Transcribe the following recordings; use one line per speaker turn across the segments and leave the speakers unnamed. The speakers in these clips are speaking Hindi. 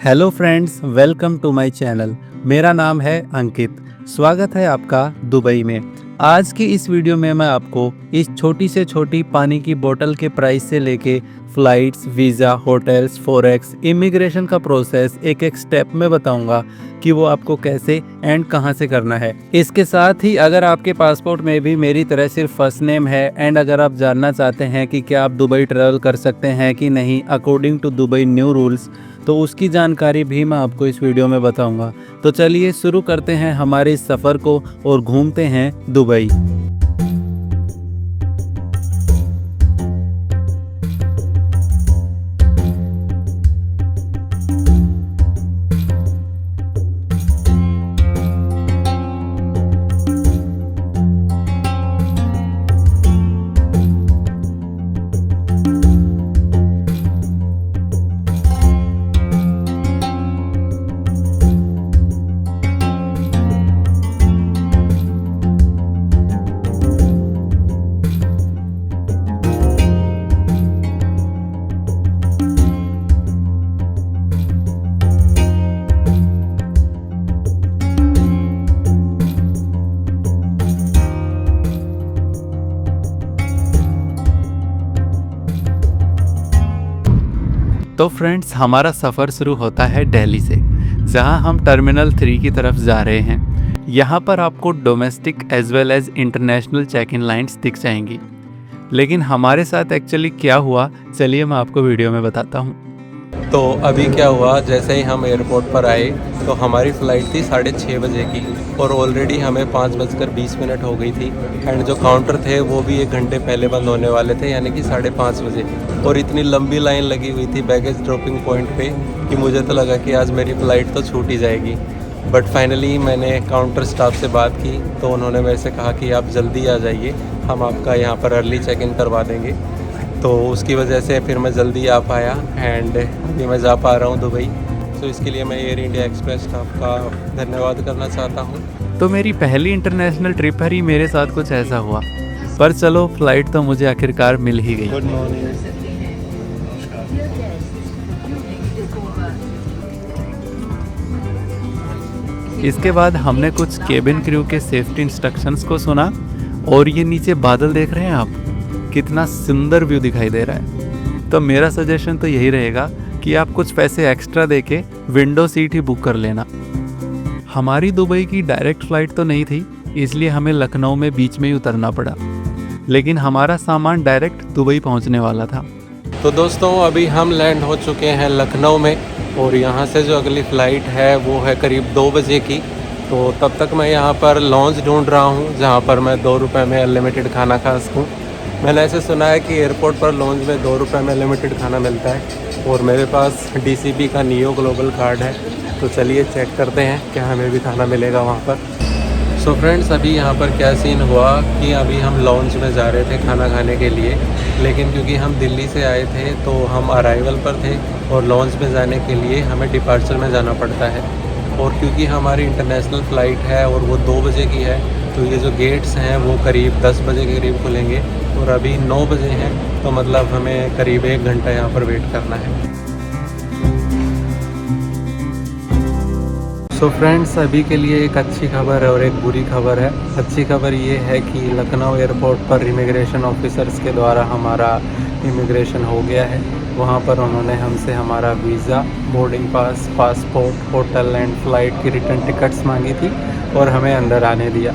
Hello friends, welcome to my channel. मेरा नाम है अंकित। स्वागत है आपका दुबई में। आज की इस वीडियो में मैं आपको इस छोटी से छोटी पानी की बोतल के प्राइस से लेके flights, visa, hotels, forex, immigration का प्रोसेस एक एक स्टेप में बताऊंगा कि वो आपको कैसे एंड कहां से करना है। इसके साथ ही अगर आपके पासपोर्ट में भी मेरी तरह सिर्फ फर्स्ट नेम है एंड अगर आप जानना चाहते हैं कि क्या आप दुबई ट्रैवल कर सकते हैं कि नहीं according to Dubai new rules, तो उसकी जानकारी भी मैं आपको इस वीडियो में बताऊंगा। तो चलिए शुरू करते हैं हमारे इस सफ़र को और घूमते हैं दुबई। तो फ्रेंड्स, हमारा सफ़र शुरू होता है दिल्ली से, जहां हम टर्मिनल 3 की तरफ जा रहे हैं। यहां पर आपको domestic as well as international check in lines दिख जाएंगी। लेकिन हमारे साथ एक्चुअली क्या हुआ, चलिए मैं आपको वीडियो में बताता हूं।
तो अभी क्या हुआ, जैसे ही हम एयरपोर्ट पर आए तो हमारी फ़्लाइट थी 6:30 बजे की और ऑलरेडी हमें 5:20 हो गई थी। एंड जो काउंटर थे वो भी 1 घंटे पहले बंद होने वाले थे, यानी कि 5:30 बजे। और इतनी लंबी लाइन लगी हुई थी बैगेज ड्रॉपिंग पॉइंट पे कि मुझे तो लगा कि आज मेरी फ़्लाइट तो छूट ही जाएगी। बट फाइनली मैंने काउंटर स्टाफ से बात की तो उन्होंने मेरे से कहा कि आप जल्दी आ जाइए, हम आपका यहाँ पर अर्ली चेक इन करवा देंगे। तो उसकी वजह से फिर मैं जल्दी आ पाया एंड अभी मैं जा पा रहा हूँ दुबई। तो इसके लिए मैं एयर इंडिया एक्सप्रेस स्टाफ का धन्यवाद करना चाहता हूँ।
तो मेरी पहली इंटरनेशनल ट्रिप पर ही मेरे साथ कुछ ऐसा हुआ, पर चलो फ़्लाइट तो मुझे आखिरकार मिल ही गई।
Good morning.
इसके बाद हमने कुछ केबिन क्रू के सेफ्टी इंस्ट्रक्शंस को सुना और ये नीचे बादल देख रहे हैं आप, कितना सुंदर व्यू दिखाई दे रहा है। तो मेरा सजेशन तो यही रहेगा कि आप कुछ पैसे एक्स्ट्रा देके विंडो सीट ही बुक कर लेना। हमारी दुबई की डायरेक्ट फ़्लाइट तो नहीं थी, इसलिए हमें लखनऊ में बीच में ही उतरना पड़ा, लेकिन हमारा सामान डायरेक्ट दुबई पहुंचने वाला था।
तो दोस्तों, अभी हम लैंड हो चुके हैं लखनऊ में और यहाँ से जो अगली फ़्लाइट है वो है करीब 2 बजे की। तो तब तक मैं यहाँ पर लॉन्च ढूंढ रहा हूँ जहाँ पर मैं 2 रुपये में अनलिमिटेड खाना खा सकूँ। मैंने ऐसे सुना है कि एयरपोर्ट पर लॉन्च में 2 रुपये में लिमिटेड खाना मिलता है और मेरे पास DCB का नियो ग्लोबल कार्ड है। तो चलिए चेक करते हैं क्या हमें भी खाना मिलेगा वहाँ पर। सो फ्रेंड्स, अभी यहाँ पर क्या सीन हुआ कि अभी हम लॉन्च में जा रहे थे खाना खाने के लिए, लेकिन क्योंकि हम दिल्ली से आए थे तो हम अराइवल पर थे और लॉन्च में जाने के लिए हमें डिपार्चर में जाना पड़ता है। और क्योंकि हमारी इंटरनेशनल फ़्लाइट है और वो 2 बजे की है, तो ये जो गेट्स हैं वो करीब 10 बजे के करीब खुलेंगे और अभी 9 बजे हैं, तो मतलब हमें करीब 1 घंटा यहाँ पर वेट करना है। सो फ्रेंड्स, अभी के लिए एक अच्छी खबर है और एक बुरी खबर है। अच्छी खबर ये है कि लखनऊ एयरपोर्ट पर इमिग्रेशन ऑफिसर्स के द्वारा हमारा इमिग्रेशन हो गया है। वहाँ पर उन्होंने हमसे हमारा visa, boarding pass, passport, hotel and flight की रिटर्न टिकट्स मांगी थी और हमें अंदर आने दिया।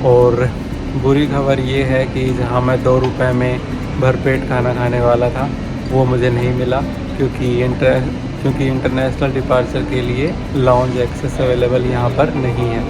और बुरी खबर ये है कि जहाँ मैं 2 रुपये में भरपेट खाना खाने वाला था वो मुझे नहीं मिला, क्योंकि इंटरनेशनल डिपार्चर के लिए लाउंज एक्सेस अवेलेबल यहाँ पर नहीं है।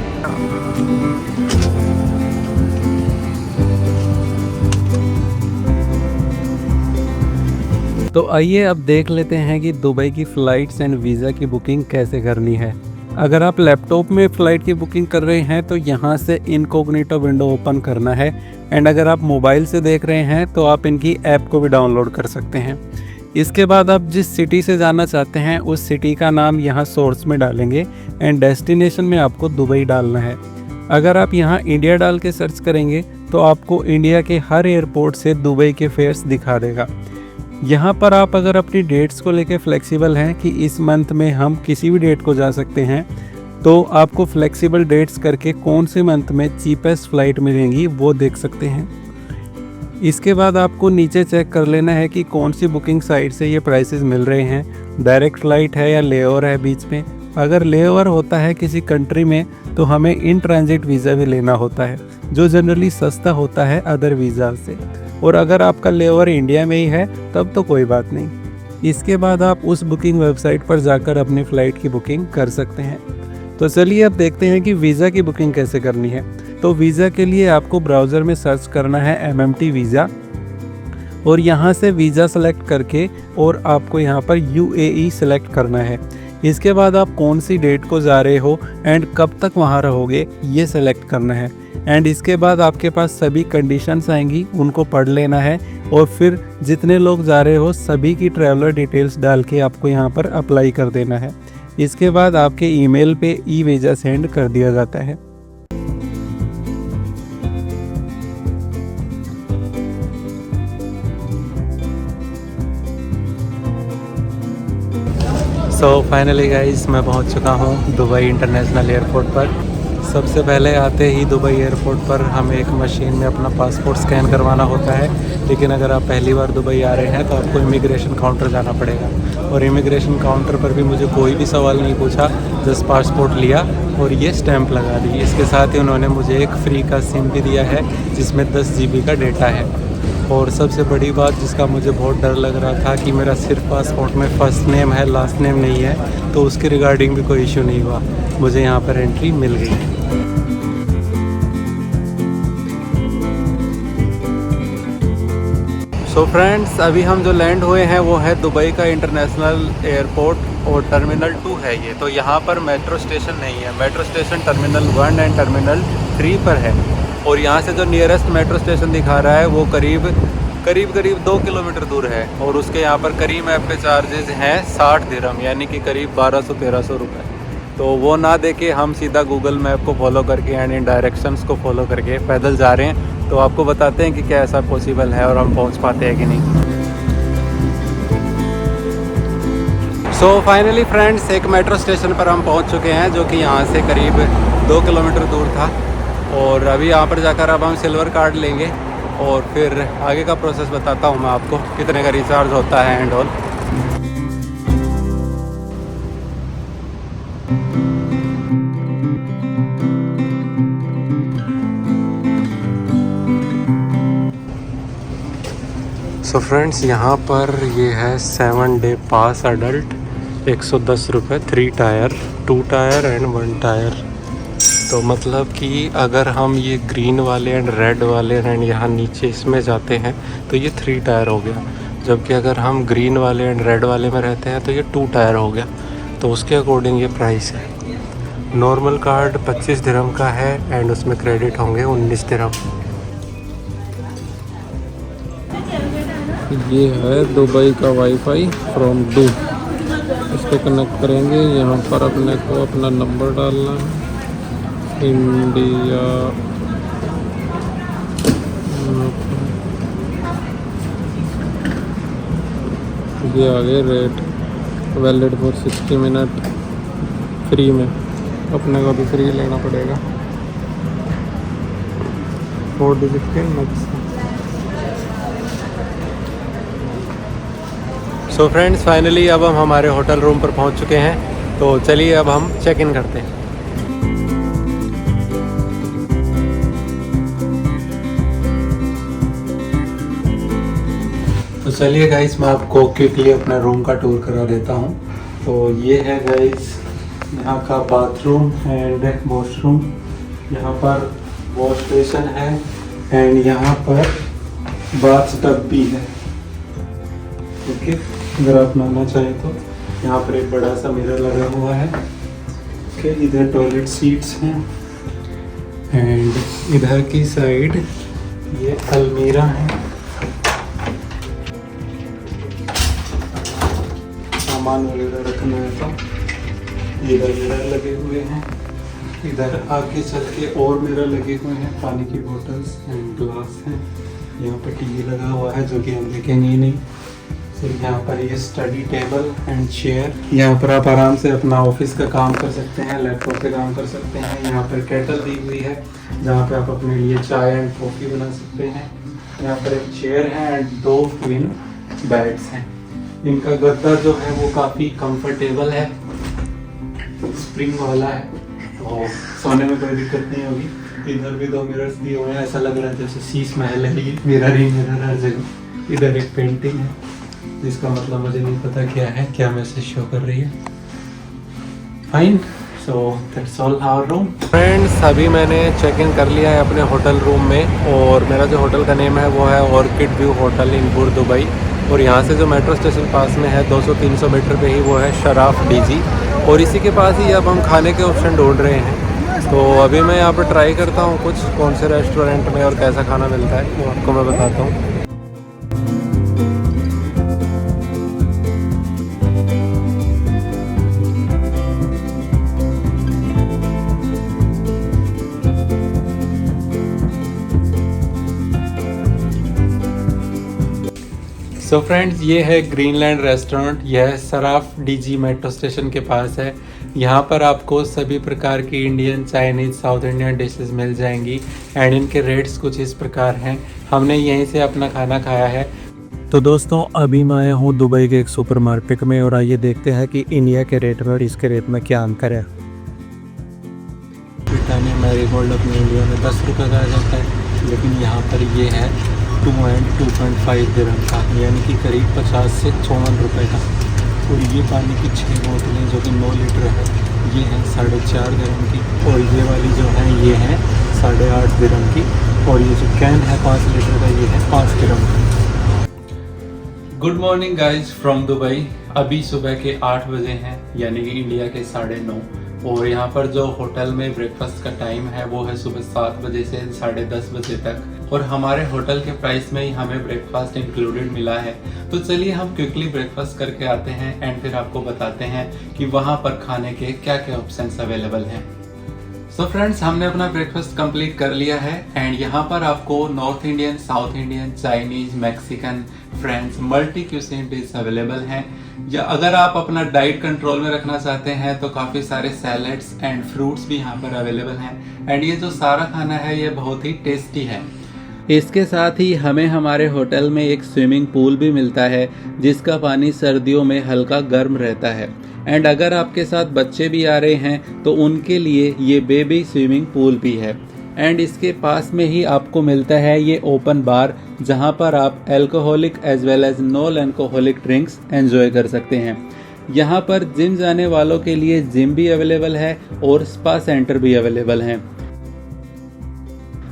तो आइए अब देख लेते हैं कि दुबई की फ़्लाइट्स एंड वीज़ा की बुकिंग कैसे करनी है। अगर आप लैपटॉप में फ़्लाइट की बुकिंग कर रहे हैं तो यहाँ से इनकॉग्निटो विंडो ओपन करना है, एंड अगर आप मोबाइल से देख रहे हैं तो आप इनकी ऐप को भी डाउनलोड कर सकते हैं। इसके बाद आप जिस सिटी से जाना चाहते हैं उस सिटी का नाम यहाँ सोर्स में डालेंगे एंड डेस्टिनेशन में आपको दुबई डालना है। अगर आप यहाँ इंडिया डाल के सर्च करेंगे तो आपको इंडिया के हर एयरपोर्ट से दुबई के फेयर्स दिखा देगा।
यहाँ पर आप अगर अपनी डेट्स को लेके फ्लेक्सिबल हैं कि इस मंथ में हम किसी भी डेट को जा सकते हैं, तो आपको फ्लेक्सिबल डेट्स करके कौन से मंथ में चीपेस्ट फ़्लाइट मिलेंगी वो देख सकते हैं। इसके बाद आपको नीचे चेक कर लेना है कि कौन सी बुकिंग साइट से ये प्राइसेस मिल रहे हैं, डायरेक्ट फ़्लाइट है या लेओवर है बीच में। अगर लेओवर होता है किसी कंट्री में तो हमें इन ट्रांजिट वीज़ा भी लेना होता है, जो जनरली सस्ता होता है अदर वीज़ा से। और अगर आपका लेओवर इंडिया में ही है तब तो कोई बात नहीं। इसके बाद आप उस बुकिंग वेबसाइट पर जाकर अपनी फ़्लाइट की बुकिंग कर सकते हैं। तो चलिए अब देखते हैं कि वीज़ा की बुकिंग कैसे करनी है। तो वीज़ा के लिए आपको ब्राउज़र में सर्च करना है MMT वीज़ा, और यहाँ से वीज़ा सेलेक्ट करके और आपको यहाँ पर UAE सेलेक्ट करना है। इसके बाद आप कौन सी डेट को जा रहे हो एंड कब तक वहाँ रहोगे ये सेलेक्ट करना है। एंड इसके बाद आपके पास सभी कंडीशंस आएंगी, उनको पढ़ लेना है और फिर जितने लोग जा रहे हो सभी की ट्रैवलर डिटेल्स डाल के आपको यहाँ पर अप्लाई कर देना है। इसके बाद आपके ईमेल पे ई-वीज़ा सेंड कर दिया जाता है।
सो फाइनली गाइस मैं पहुंच चुका हूं दुबई इंटरनेशनल एयरपोर्ट पर। सबसे पहले आते ही दुबई एयरपोर्ट पर हमें एक मशीन में अपना पासपोर्ट स्कैन करवाना होता है, लेकिन अगर आप पहली बार दुबई आ रहे हैं तो आपको इमिग्रेशन काउंटर जाना पड़ेगा। और इमिग्रेशन काउंटर पर भी मुझे कोई भी सवाल नहीं पूछा, जस्ट पासपोर्ट लिया और ये स्टैंप लगा दी। इसके साथ ही उन्होंने मुझे एक फ्री का सिम भी दिया है जिसमें 10 GB का डेटा है। और सबसे बड़ी बात जिसका मुझे बहुत डर लग रहा था कि मेरा सिर्फ पासपोर्ट में फ़र्स्ट नेम है, लास्ट नेम नहीं है, तो उसके रिगार्डिंग भी कोई इशू नहीं हुआ, मुझे यहाँ पर एंट्री मिल गई। सो फ्रेंड्स, अभी हम जो लैंड हुए हैं वो है दुबई का इंटरनेशनल एयरपोर्ट और टर्मिनल 2 है ये। तो यहाँ पर मेट्रो स्टेशन नहीं है, metro station terminal 1 and terminal 3 पर है। और यहाँ से जो नियरेस्ट मेट्रो स्टेशन दिखा रहा है वो करीब 2 किलोमीटर दूर है। और उसके यहाँ पर करीब मैप पे चार्जेस हैं 60 दिरहम, यानी कि करीब 1200-1300 रुपये। तो वो ना देके हम सीधा गूगल मैप को फॉलो करके एंड इन डायरेक्शंस को फॉलो करके पैदल जा रहे हैं। तो आपको बताते हैं कि क्या ऐसा पॉसिबल है और हम पहुँच पाते हैं कि नहीं। सो फाइनली फ्रेंड्स, एक मेट्रो स्टेशन पर हम पहुँच चुके हैं जो कि यहाँ से करीब 2 किलोमीटर दूर था। और अभी यहाँ पर जाकर अब हम सिल्वर कार्ड लेंगे और फिर आगे का प्रोसेस बताता हूँ मैं आपको, कितने का रिचार्ज होता है एंड ऑल। सो फ्रेंड्स, यहाँ पर ये है 7 डे पास अडल्ट 110 रुपये, 3 टायर, 2 टायर एंड 1 टायर। तो मतलब कि अगर हम ये ग्रीन वाले एंड रेड वाले एंड यहाँ नीचे इसमें जाते हैं तो ये 3 टायर हो गया, जबकि अगर हम ग्रीन वाले एंड रेड वाले में रहते हैं तो ये 2 टायर हो गया। तो उसके अकॉर्डिंग ये प्राइस है। नॉर्मल कार्ड 25 दिरहम का है एंड उसमें क्रेडिट होंगे 19 दिरहम।
ये है दुबई का वाईफाई फ्रॉम डू, इसको कनेक्ट करेंगे। यहाँ पर अपने को अपना नंबर डालना है, इंडिया ये आगे rate valid for 60 minute, free में अपने को भी फ्री लेना पड़ेगा। 4 डिजिट के मैक्स।
सो फ्रेंड्स, फाइनली अब हम हमारे होटल रूम पर पहुंच चुके हैं। तो चलिए अब हम चेक इन करते हैं। तो चलिए गाइस, मैं आपको क्विकली अपना रूम का टूर करा देता हूँ। तो ये है गाइस यहाँ का बाथरूम एंड वॉशरूम। यहाँ पर वॉश बेसिन है एंड यहाँ पर बाथ टब भी है। ओके, अगर आप नहाना चाहें तो यहाँ पर एक बड़ा सा मिरर लगा हुआ है। ओके, इधर टॉयलेट सीट्स हैं एंड इधर की साइड ये अलमीरा है, सामान वगैरह रखना है। तो इधर मिरर लगे हुए हैं, इधर आगे चल के और मिरर लगे हुए हैं, पानी की बोतल्स एंड ग्लास हैं। यहाँ पर टीवी लगा हुआ है जो कि हम देखेंगे ही नहीं। फिर यहाँ पर ये स्टडी टेबल एंड चेयर, यहाँ पर आप आराम से अपना ऑफिस का काम कर सकते हैं, लैपटॉप पे काम कर सकते हैं। यहाँ पर केटल दी हुई है जहाँ पे आप अपने लिए चाय एंड कॉफ़ी बना सकते हैं। यहाँ पर एक चेयर है एंड 2 ट्विन बेड्स हैं। इनका गद्दा जो है वो काफ़ी कंफर्टेबल है, स्प्रिंग वाला है, तो सोने में कोई दिक्कत नहीं होगी। इधर भी 2 मिरर्स दिए हुए हैं, ऐसा लग रहा है जैसे शीश महल है ये, मिरर ही मिरर हर जगह। इधर एक पेंटिंग है जिसका मतलब मुझे नहीं पता क्या है, क्या मैसेज शो कर रही है। Fine, so that's all our room. Friends, अभी मैंने चेक इन कर लिया है अपने होटल रूम में, और मेरा जो होटल का नेम है वो है orchid view hotel in Burj Dubai. और यहाँ से जो मेट्रो स्टेशन पास में है 200-300 मीटर पे ही वो है शराफ डीजी, और इसी के पास ही अब हम खाने के ऑप्शन ढूंढ रहे हैं। तो अभी मैं यहाँ पर ट्राई करता हूँ कुछ कौन से रेस्टोरेंट में और कैसा खाना मिलता है वो आपको मैं बताता हूँ। सो फ्रेंड्स, ये है ग्रीनलैंड रेस्टोरेंट। यह सराफ डीजी मेट्रो स्टेशन के पास है। यहाँ पर आपको सभी प्रकार की Indian, Chinese, South Indian dishes मिल जाएंगी एंड इनके रेट्स कुछ इस प्रकार हैं। हमने यहीं से अपना खाना खाया है।
तो दोस्तों, अभी मैं आया हूँ दुबई के एक सुपरमार्केट में, और आइए देखते हैं कि इंडिया के रेट में और इसके रेट में क्या अंतर है।
ब्रिटानिया मैरीगोल्ड अपने इंडिया में 10 रुपये का आ जाता है, लेकिन यहाँ पर ये है 2 एंड 2.5 दिरहम का, यानी कि करीब 50 से 54 रुपये का। और ये पानी की 6 बोतलें जो कि 9 लीटर है, ये हैं 4.5 दिरहम की, और ये वाली जो है ये है 8.5 दिरहम की, और ये जो कैन है 5 लीटर का, ये है 5 दिरहम का। Good morning guys from Dubai. अभी सुबह के 8 बजे हैं, यानी कि इंडिया के 9:30, और यहाँ पर जो होटल में ब्रेकफास्ट का टाइम है वो है सुबह 7 बजे से 10:30 बजे तक, और हमारे होटल के प्राइस में ही हमें ब्रेकफास्ट इंक्लूडेड मिला है। तो चलिए हम क्विकली ब्रेकफास्ट करके आते हैं एंड फिर आपको बताते हैं कि वहाँ पर खाने के क्या क्या ऑप्शंस अवेलेबल हैं। सो फ्रेंड्स, हमने अपना ब्रेकफास्ट कंप्लीट कर लिया है एंड यहाँ पर आपको north Indian, south Indian, Chinese, Mexican, French, multi cuisine dish available हैं। या अगर आप अपना डाइट कंट्रोल में रखना चाहते हैं तो काफ़ी सारे सैलड्स एंड फ्रूट्स भी यहाँ पर अवेलेबल हैं एंड ये जो सारा खाना है ये बहुत ही टेस्टी है। इसके साथ ही हमें हमारे होटल में एक स्विमिंग पूल भी मिलता है जिसका पानी सर्दियों में हल्का गर्म रहता है एंड अगर आपके साथ बच्चे भी आ रहे हैं तो उनके लिए ये बेबी स्विमिंग पूल भी है। एंड इसके पास में ही आपको मिलता है ये ओपन बार जहां पर आप alcoholic as well as non alcoholic drinks enjoy कर सकते हैं। यहाँ पर जिम जाने वालों के लिए जिम भी अवेलेबल है और स्पा सेंटर भी अवेलेबल हैं।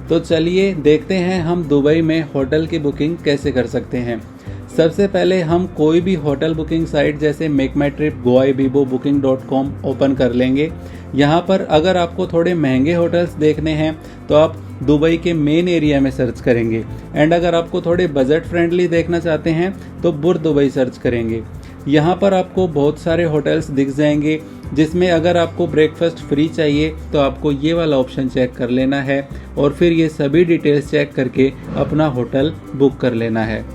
तो चलिए देखते हैं हम दुबई में होटल की बुकिंग कैसे कर सकते हैं। सबसे पहले हम कोई भी होटल बुकिंग साइट जैसे मेक माई ट्रिप, गोआईबिबो, booking.com ओपन कर लेंगे। यहाँ पर अगर आपको थोड़े महंगे होटल्स देखने हैं तो आप दुबई के मेन एरिया में सर्च करेंगे एंड अगर आपको थोड़े बजट फ्रेंडली देखना चाहते हैं तो बुर्ज दुबई सर्च करेंगे। यहाँ पर आपको बहुत सारे होटल्स दिख जाएंगे जिसमें अगर आपको ब्रेकफास्ट फ्री चाहिए तो आपको ये वाला ऑप्शन चेक कर लेना है और फिर ये सभी डिटेल्स चेक करके अपना होटल बुक कर लेना है।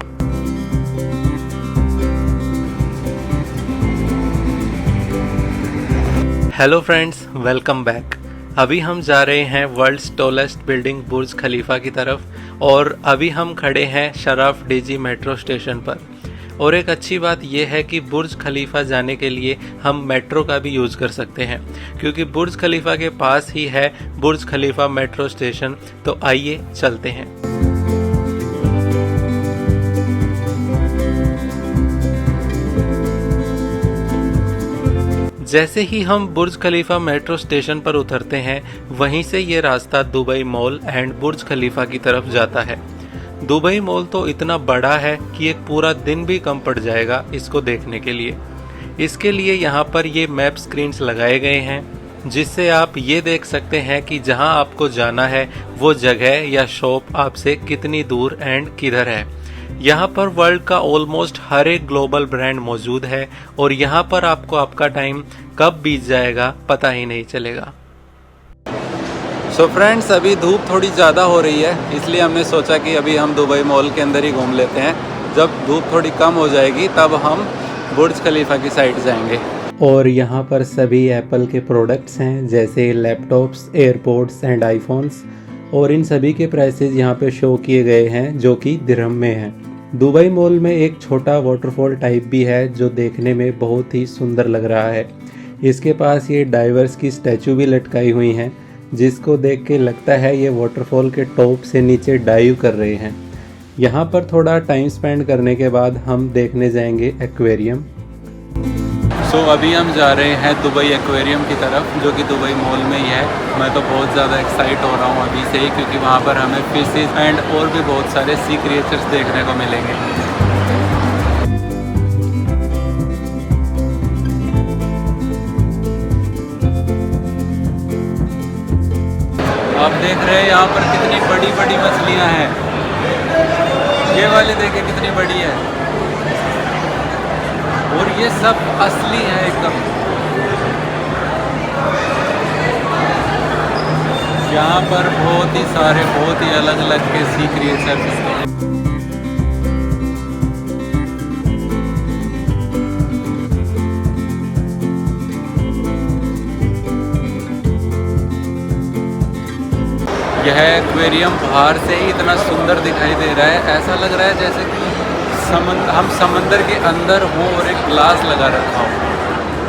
Hello friends, welcome back. अभी हम जा रहे हैं वर्ल्ड्स टॉलेस्ट बिल्डिंग बुर्ज खलीफा की तरफ और अभी हम खड़े हैं शराफ डीजी मेट्रो स्टेशन पर। और एक अच्छी बात यह है कि बुर्ज खलीफा जाने के लिए हम मेट्रो का भी यूज़ कर सकते हैं क्योंकि बुर्ज खलीफा के पास ही है बुर्ज खलीफा मेट्रो स्टेशन। तो आइए चलते हैं। जैसे ही हम बुर्ज खलीफा मेट्रो स्टेशन पर उतरते हैं वहीं से ये रास्ता दुबई मॉल एंड बुर्ज खलीफा की तरफ जाता है। दुबई मॉल तो इतना बड़ा है कि एक पूरा दिन भी कम पड़ जाएगा इसको देखने के लिए। इसके लिए यहाँ पर ये मैप स्क्रीन्स लगाए गए हैं जिससे आप ये देख सकते हैं कि जहाँ आपको जाना है वो जगह या शॉप आपसे कितनी दूर एंड किधर है। यहाँ पर वर्ल्ड का ऑलमोस्ट हर एक ग्लोबल ब्रांड मौजूद है और यहाँ पर आपको आपका टाइम कब बीत जाएगा पता ही नहीं चलेगा। सो फ्रेंड्स, अभी धूप थोड़ी ज़्यादा हो रही है इसलिए हमने सोचा कि अभी हम दुबई मॉल के अंदर ही घूम लेते हैं।
जब धूप थोड़ी कम हो जाएगी तब हम बुर्ज खलीफा की साइड जाएंगे। और यहाँ पर सभी एप्पल के प्रोडक्ट्स हैं, जैसे लैपटॉप्स, एयरपोड्स एंड आईफोन्स, और इन सभी के प्राइसेस यहाँ पे शो किए गए हैं जो कि दिरहम में हैं। दुबई मॉल में एक छोटा वाटरफॉल टाइप भी है जो देखने में बहुत ही सुंदर लग रहा है। इसके पास ये डाइवर्स की स्टैचू भी लटकाई हुई हैं, जिसको देख के लगता है ये वाटरफॉल के टॉप से नीचे डाइव कर रहे हैं। यहाँ पर थोड़ा टाइम स्पेंड करने के बाद हम देखने जाएंगे एक्वेरियम। अभी हम जा रहे हैं दुबई एक्वेरियम की तरफ, जो कि दुबई मॉल में ही है। मैं तो बहुत ज़्यादा एक्साइट हो रहा हूँ अभी से ही, क्योंकि वहाँ पर हमें फिशेस एंड और भी बहुत सारे सी क्रिएचर्स देखने को मिलेंगे। आप देख रहे हैं यहाँ पर कितनी बड़ी बड़ी मछलियाँ हैं। ये वाली देखें कितनी बड़ी है, और ये सब असली है एकदम। यहाँ पर बहुत ही सारे बहुत ही अलग अलग के सी क्रिएचर्स हैं। यह एक्वेरियम बाहर से ही इतना सुंदर दिखाई दे रहा है, ऐसा लग रहा है जैसे कि हम समंदर के अंदर हों और एक ग्लास लगा रखा हो।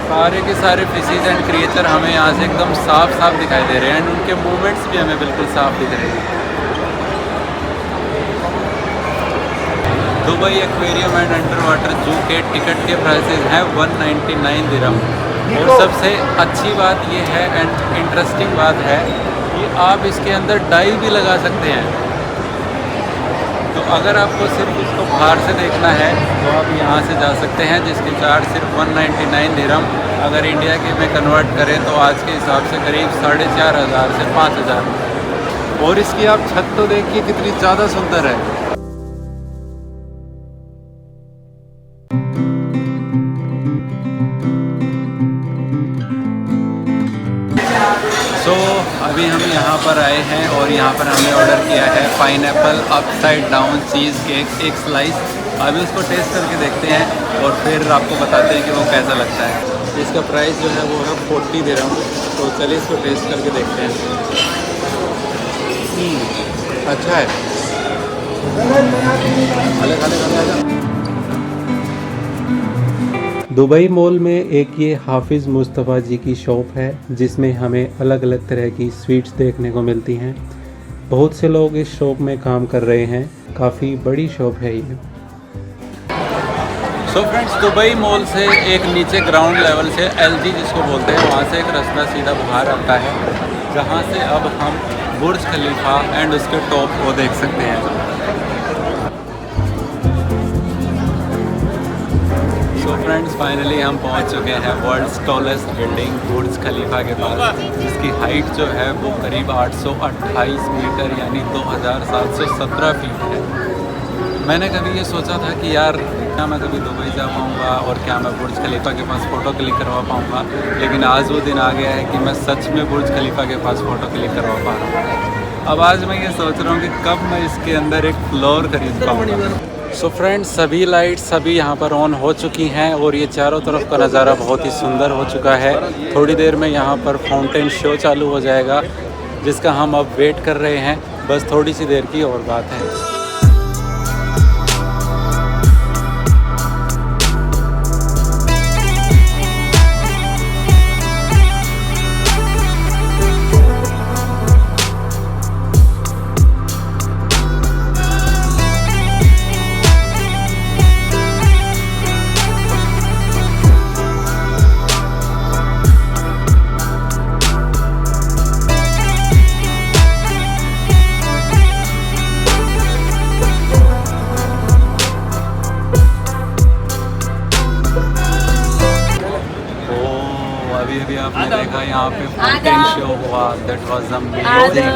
सारे के सारे फिशेस एंड क्रिएचर हमें यहाँ से एकदम साफ साफ दिखाई दे रहे हैं, एंड उनके मूवमेंट्स भी हमें बिल्कुल साफ दिख रहे हैं। Dubai aquarium and under water जू के टिकट के प्राइसेस हैं 199 दिरहम। और सबसे अच्छी बात ये है एंड इंटरेस्टिंग बात है कि आप इसके अंदर डाइव भी लगा सकते हैं। तो अगर आपको सिर्फ इसको बाहर से देखना है तो आप यहाँ से जा सकते हैं, जिसकी चार्ज सिर्फ 199 दिरहम। अगर इंडिया के में कन्वर्ट करें तो आज के हिसाब से करीब 4,500 से 5,000। और इसकी आप छत तो देखिए कितनी ज़्यादा सुंदर है। अभी हम यहाँ पर आए हैं और यहाँ पर हमने ऑर्डर किया है pineapple upside down cheese cake, एक स्लाइस। अभी उसको टेस्ट करके देखते हैं और फिर आपको बताते हैं कि वो कैसा लगता है। इसका प्राइस जो है वो है 40 दिरहम। तो चलिए इसको टेस्ट करके देखते हैं। अच्छा है। दुबई मॉल में एक ये हाफिज़ मुस्तफ़ा जी की शॉप है, जिसमें हमें अलग अलग तरह की स्वीट्स देखने को मिलती हैं। बहुत से लोग इस शॉप में काम कर रहे हैं, काफ़ी बड़ी शॉप है ये। फ्रेंड्स, दुबई मॉल से एक नीचे ग्राउंड लेवल से LG जिसको बोलते हैं, वहाँ से एक रास्ता सीधा बाहर आता है, जहाँ से अब हम बुर्ज खलीफा एंड उसके टॉप को देख सकते हैं। फ्रेंड्स, फाइनली हम पहुंच चुके हैं वर्ल्ड्स टॉलेस्ट बिल्डिंग बुर्ज खलीफा के पास, जिसकी हाइट जो है वो करीब 828 मीटर यानी 2717 फीट है। मैंने कभी ये सोचा था कि यार क्या मैं कभी दुबई जा पाऊँगा और क्या मैं बुर्ज खलीफा के पास फ़ोटो क्लिक करवा पाऊँगा, लेकिन आज वो दिन आ गया है कि मैं सच में बुर्ज खलीफा के पास फ़ोटो क्लिक करवा पा रहा हूँ। अब आज मैं ये सोच रहा हूँ कि कब मैं इसके अंदर एक फ्लोर खरीद पाऊँगा। फ्रेंड्स, सभी लाइट्स सभी यहाँ पर ऑन हो चुकी हैं और ये चारों तरफ का नज़ारा बहुत ही सुंदर हो चुका है। थोड़ी देर में यहाँ पर फाउंटेन शो चालू हो जाएगा, जिसका हम अब वेट कर रहे हैं। बस थोड़ी सी देर की और बात है। अभी आपने देखा यहाँ पे फाउंटेन शो हुआ, दैट वाज अमेजिंग।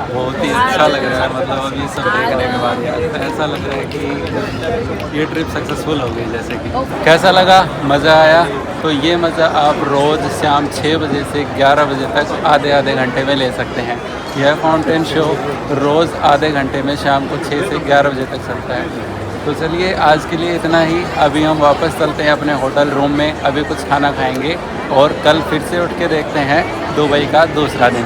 बहुत ही अच्छा लग रहा है। मतलब अब ये सब देखने के बाद यार ऐसा लग रहा है कि ये ट्रिप सक्सेसफुल हो गई। जैसे कि कैसा लगा, मज़ा आया? तो ये मज़ा आप रोज़ शाम 6 बजे से 11 बजे तक आधे आधे घंटे में ले सकते हैं। यह फाउंटेन शो रोज़ आधे घंटे में शाम को 6 से 11 बजे तक चलता है। तो चलिए आज के लिए इतना ही। अभी हम वापस चलते हैं अपने होटल रूम में, अभी कुछ खाना खाएंगे और कल फिर से उठ के देखते हैं दुबई का दूसरा दिन।